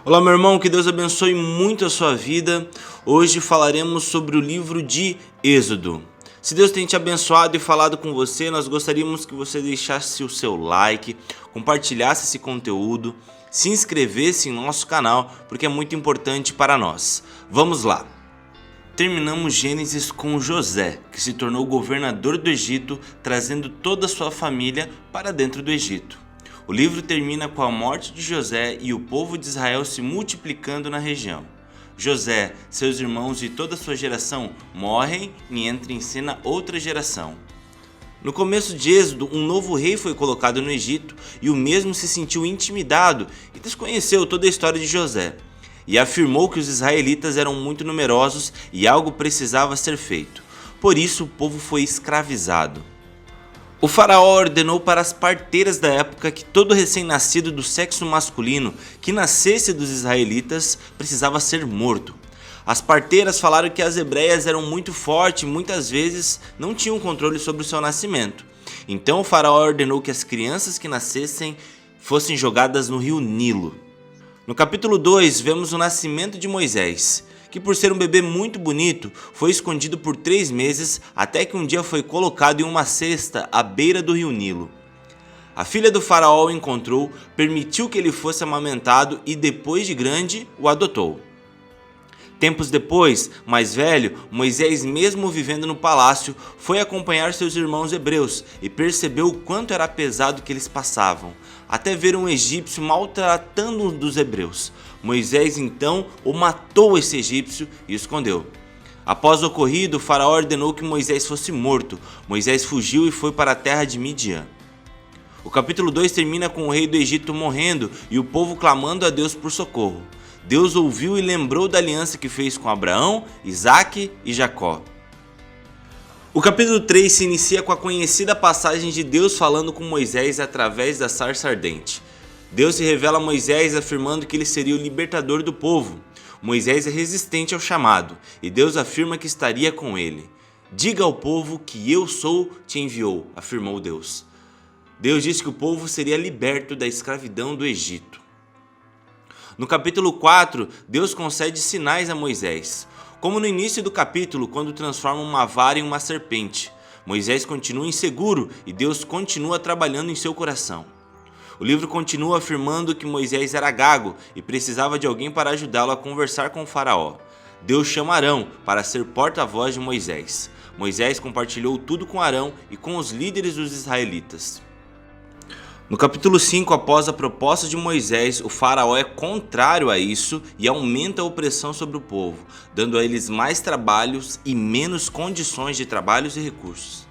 Olá, meu irmão, que Deus abençoe muito a sua vida. Hoje falaremos sobre o livro de Êxodo. Se Deus tem te abençoado e falado com você, nós gostaríamos que você deixasse o seu like, compartilhasse esse conteúdo, se inscrevesse em nosso canal, porque é muito importante para nós. Vamos lá! Terminamos Gênesis com José, que se tornou governador do Egito, trazendo toda a sua família para dentro do Egito. O livro termina com a morte de José e o povo de Israel se multiplicando na região. José, seus irmãos e toda a sua geração morrem e entra em cena outra geração. No começo de Êxodo, um novo rei foi colocado no Egito e o mesmo se sentiu intimidado e desconheceu toda a história de José. E afirmou que os israelitas eram muito numerosos e algo precisava ser feito. Por isso o povo foi escravizado. O faraó ordenou para as parteiras da época que todo recém-nascido do sexo masculino que nascesse dos israelitas precisava ser morto. As parteiras falaram que as hebreias eram muito fortes e muitas vezes não tinham controle sobre o seu nascimento. Então o faraó ordenou que as crianças que nascessem fossem jogadas no rio Nilo. No capítulo 2 vemos o nascimento de Moisés, que por ser um bebê muito bonito, foi escondido por 3 meses até que um dia foi colocado em uma cesta à beira do rio Nilo. A filha do faraó o encontrou, permitiu que ele fosse amamentado e depois de grande o adotou. Tempos depois, mais velho, Moisés, mesmo vivendo no palácio, foi acompanhar seus irmãos hebreus e percebeu o quanto era pesado que eles passavam, até ver um egípcio maltratando um dos hebreus. Moisés então o matou esse egípcio e o escondeu. Após o ocorrido, o faraó ordenou que Moisés fosse morto. Moisés fugiu e foi para a terra de Midian. O capítulo 2 termina com o rei do Egito morrendo e o povo clamando a Deus por socorro. Deus ouviu e lembrou da aliança que fez com Abraão, Isaque e Jacó. O capítulo 3 se inicia com a conhecida passagem de Deus falando com Moisés através da sarça ardente. Deus se revela a Moisés afirmando que ele seria o libertador do povo. Moisés é resistente ao chamado e Deus afirma que estaria com ele. Diga ao povo que eu sou, te enviou, afirmou Deus. Deus disse que o povo seria liberto da escravidão do Egito. No capítulo 4, Deus concede sinais a Moisés, como no início do capítulo, quando transforma uma vara em uma serpente. Moisés continua inseguro e Deus continua trabalhando em seu coração. O livro continua afirmando que Moisés era gago e precisava de alguém para ajudá-lo a conversar com o faraó. Deus chama Arão para ser porta-voz de Moisés. Moisés compartilhou tudo com Arão e com os líderes dos israelitas. No capítulo 5, após a proposta de Moisés, o faraó é contrário a isso e aumenta a opressão sobre o povo, dando a eles mais trabalhos e menos condições de trabalhos e recursos.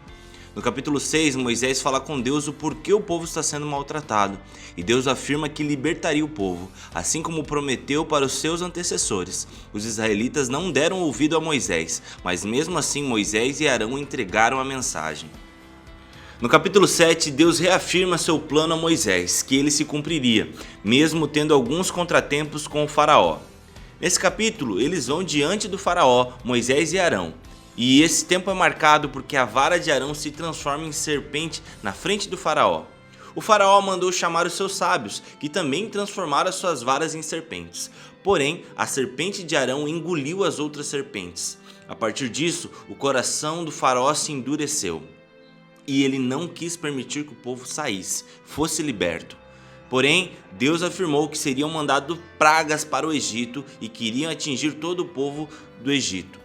No capítulo 6, Moisés fala com Deus o porquê o povo está sendo maltratado, e Deus afirma que libertaria o povo, assim como prometeu para os seus antecessores. Os israelitas não deram ouvido a Moisés, mas mesmo assim Moisés e Arão entregaram a mensagem. No capítulo 7, Deus reafirma seu plano a Moisés, que ele se cumpriria, mesmo tendo alguns contratempos com o faraó. Nesse capítulo, eles vão diante do faraó, Moisés e Arão. E esse tempo é marcado porque a vara de Arão se transforma em serpente na frente do faraó. O faraó mandou chamar os seus sábios, que também transformaram as suas varas em serpentes. Porém, a serpente de Arão engoliu as outras serpentes. A partir disso, o coração do faraó se endureceu. E ele não quis permitir que o povo saísse, fosse liberto. Porém, Deus afirmou que seriam mandadas pragas para o Egito e que iriam atingir todo o povo do Egito.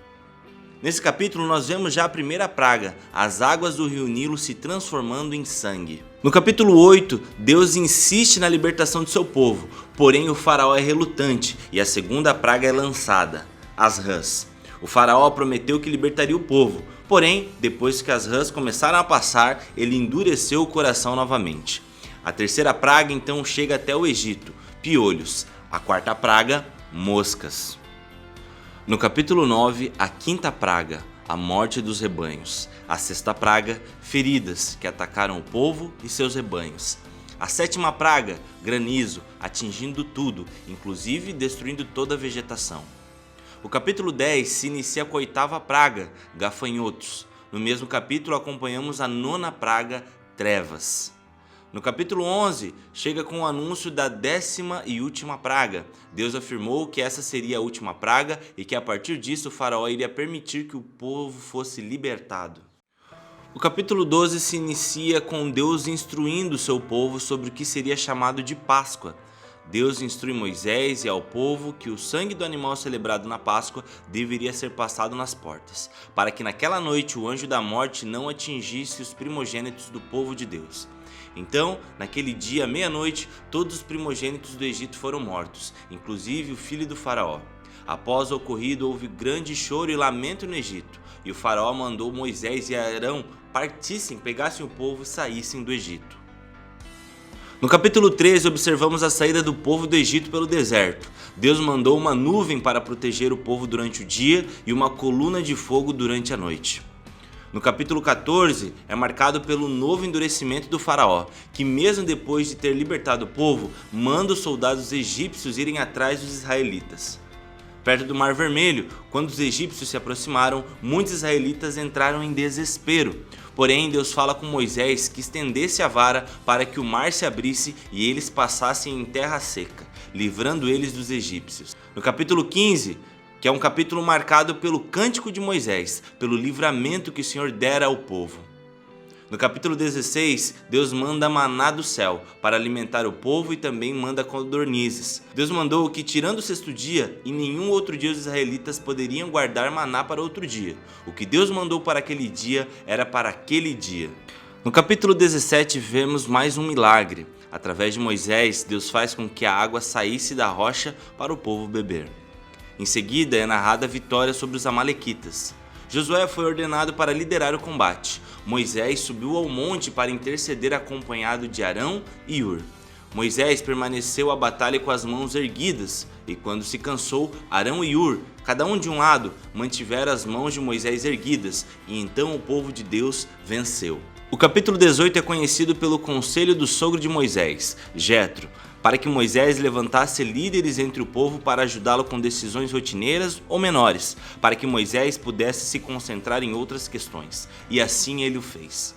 Nesse capítulo nós vemos já a primeira praga, as águas do rio Nilo se transformando em sangue. No capítulo 8, Deus insiste na libertação de seu povo, porém o faraó é relutante e a segunda praga é lançada, as rãs. O faraó prometeu que libertaria o povo, porém, depois que as rãs começaram a passar, ele endureceu o coração novamente. A terceira praga então chega até o Egito, piolhos. A quarta praga, moscas. No capítulo 9, a quinta praga, a morte dos rebanhos. A sexta praga, feridas que atacaram o povo e seus rebanhos. A sétima praga, granizo, atingindo tudo, inclusive destruindo toda a vegetação. O capítulo 10 se inicia com a oitava praga, gafanhotos. No mesmo capítulo acompanhamos a nona praga, trevas. No capítulo 11, chega com o anúncio da 10ª e última praga. Deus afirmou que essa seria a última praga e que a partir disso o faraó iria permitir que o povo fosse libertado. O capítulo 12 se inicia com Deus instruindo o seu povo sobre o que seria chamado de Páscoa. Deus instrui Moisés e ao povo que o sangue do animal celebrado na Páscoa deveria ser passado nas portas, para que naquela noite o anjo da morte não atingisse os primogênitos do povo de Deus. Então, naquele dia, à meia-noite, todos os primogênitos do Egito foram mortos, inclusive o filho do faraó. Após o ocorrido, houve grande choro e lamento no Egito, e o faraó mandou Moisés e Arão partissem, pegassem o povo e saíssem do Egito. No capítulo 13, observamos a saída do povo do Egito pelo deserto. Deus mandou uma nuvem para proteger o povo durante o dia e uma coluna de fogo durante a noite. No capítulo 14, é marcado pelo novo endurecimento do faraó, que mesmo depois de ter libertado o povo, manda os soldados egípcios irem atrás dos israelitas. Perto do Mar Vermelho, quando os egípcios se aproximaram, muitos israelitas entraram em desespero. Porém, Deus fala com Moisés que estendesse a vara para que o mar se abrisse e eles passassem em terra seca, livrando eles dos egípcios. No capítulo 15, que é um capítulo marcado pelo cântico de Moisés, pelo livramento que o Senhor dera ao povo. No capítulo 16, Deus manda maná do céu para alimentar o povo e também manda codornizes. Deus mandou que, tirando o sexto dia, em nenhum outro dia os israelitas poderiam guardar maná para outro dia. O que Deus mandou para aquele dia era para aquele dia. No capítulo 17, vemos mais um milagre. Através de Moisés, Deus faz com que a água saísse da rocha para o povo beber. Em seguida, é narrada a vitória sobre os amalequitas. Josué foi ordenado para liderar o combate. Moisés subiu ao monte para interceder acompanhado de Arão e Hur. Moisés permaneceu à batalha com as mãos erguidas, e quando se cansou, Arão e Hur, cada um de um lado, mantiveram as mãos de Moisés erguidas, e então o povo de Deus venceu. O capítulo 18 é conhecido pelo conselho do sogro de Moisés, Jetro, para que Moisés levantasse líderes entre o povo para ajudá-lo com decisões rotineiras ou menores, para que Moisés pudesse se concentrar em outras questões. E assim ele o fez.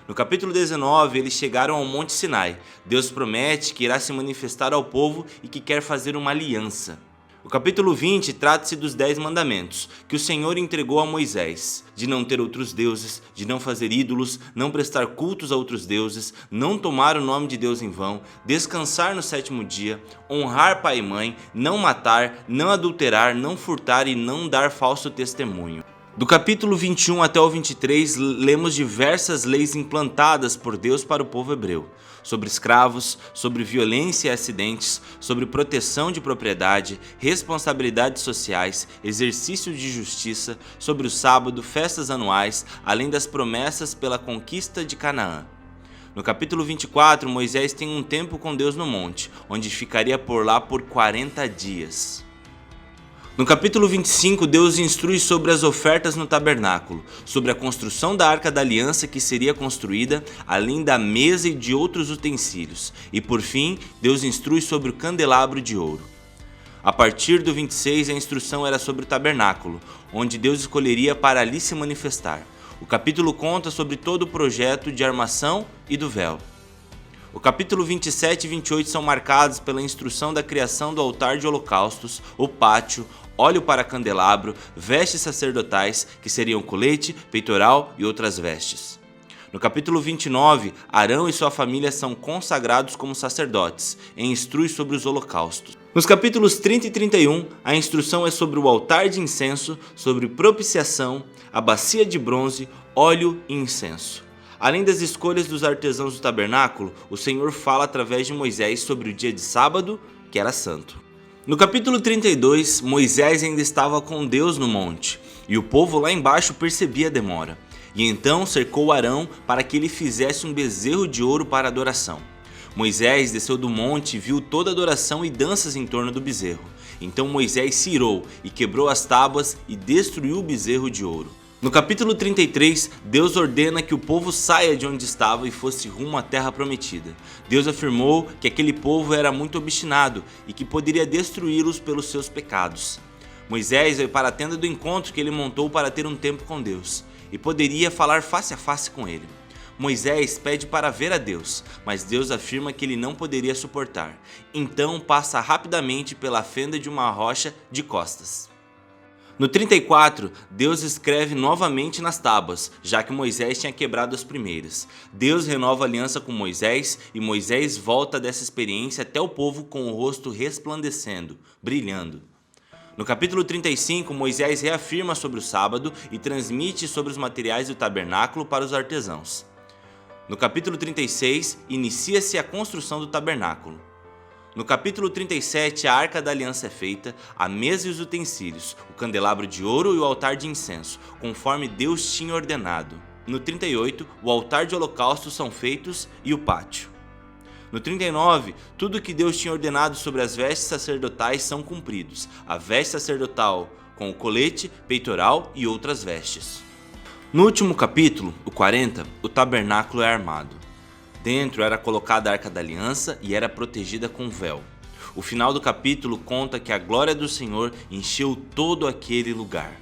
No capítulo 19, eles chegaram ao Monte Sinai. Deus promete que irá se manifestar ao povo e que quer fazer uma aliança. O capítulo 20 trata-se dos 10 mandamentos, que o Senhor entregou a Moisés, de não ter outros deuses, de não fazer ídolos, não prestar cultos a outros deuses, não tomar o nome de Deus em vão, descansar no 7º dia, honrar pai e mãe, não matar, não adulterar, não furtar e não dar falso testemunho. Do capítulo 21 até o 23, lemos diversas leis implantadas por Deus para o povo hebreu, sobre escravos, sobre violência e acidentes, sobre proteção de propriedade, responsabilidades sociais, exercício de justiça, sobre o sábado, festas anuais, além das promessas pela conquista de Canaã. No capítulo 24, Moisés tem um tempo com Deus no monte, onde ficaria por lá por 40 dias. No capítulo 25, Deus instrui sobre as ofertas no tabernáculo, sobre a construção da Arca da Aliança que seria construída, além da mesa e de outros utensílios. E por fim, Deus instrui sobre o candelabro de ouro. A partir do 26, a instrução era sobre o tabernáculo, onde Deus escolheria para ali se manifestar. O capítulo conta sobre todo o projeto de armação e do véu. O capítulo 27 e 28 são marcados pela instrução da criação do altar de holocaustos, o pátio, óleo para candelabro, vestes sacerdotais, que seriam colete, peitoral e outras vestes. No capítulo 29, Arão e sua família são consagrados como sacerdotes e instrui sobre os holocaustos. Nos capítulos 30 e 31, a instrução é sobre o altar de incenso, sobre propiciação, a bacia de bronze, óleo e incenso. Além das escolhas dos artesãos do tabernáculo, o Senhor fala através de Moisés sobre o dia de sábado, que era santo. No capítulo 32, Moisés ainda estava com Deus no monte, e o povo lá embaixo percebia a demora. E então cercou Arão para que ele fizesse um bezerro de ouro para adoração. Moisés desceu do monte e viu toda a adoração e danças em torno do bezerro. Então Moisés se irou e quebrou as tábuas e destruiu o bezerro de ouro. No capítulo 33, Deus ordena que o povo saia de onde estava e fosse rumo à terra prometida. Deus afirmou que aquele povo era muito obstinado e que poderia destruí-los pelos seus pecados. Moisés veio para a tenda do encontro que ele montou para ter um tempo com Deus e poderia falar face a face com ele. Moisés pede para ver a Deus, mas Deus afirma que ele não poderia suportar. Então passa rapidamente pela fenda de uma rocha de costas. No 34, Deus escreve novamente nas tábuas, já que Moisés tinha quebrado as primeiras. Deus renova a aliança com Moisés e Moisés volta dessa experiência até o povo com o rosto resplandecendo, brilhando. No capítulo 35, Moisés reafirma sobre o sábado e transmite sobre os materiais do tabernáculo para os artesãos. No capítulo 36, inicia-se a construção do tabernáculo. No capítulo 37, a Arca da Aliança é feita, a mesa e os utensílios, o candelabro de ouro e o altar de incenso, conforme Deus tinha ordenado. No 38, o altar de holocausto são feitos e o pátio. No 39, tudo que Deus tinha ordenado sobre as vestes sacerdotais são cumpridos, a veste sacerdotal com o colete, peitoral e outras vestes. No último capítulo, o 40, o tabernáculo é armado. Dentro era colocada a Arca da Aliança e era protegida com véu. O final do capítulo conta que a glória do Senhor encheu todo aquele lugar.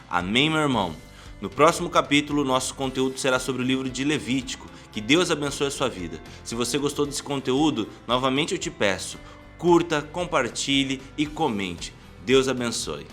Amém, meu irmão? No próximo capítulo, nosso conteúdo será sobre o livro de Levítico. Que Deus abençoe a sua vida. Se você gostou desse conteúdo, novamente eu te peço, curta, compartilhe e comente. Deus abençoe.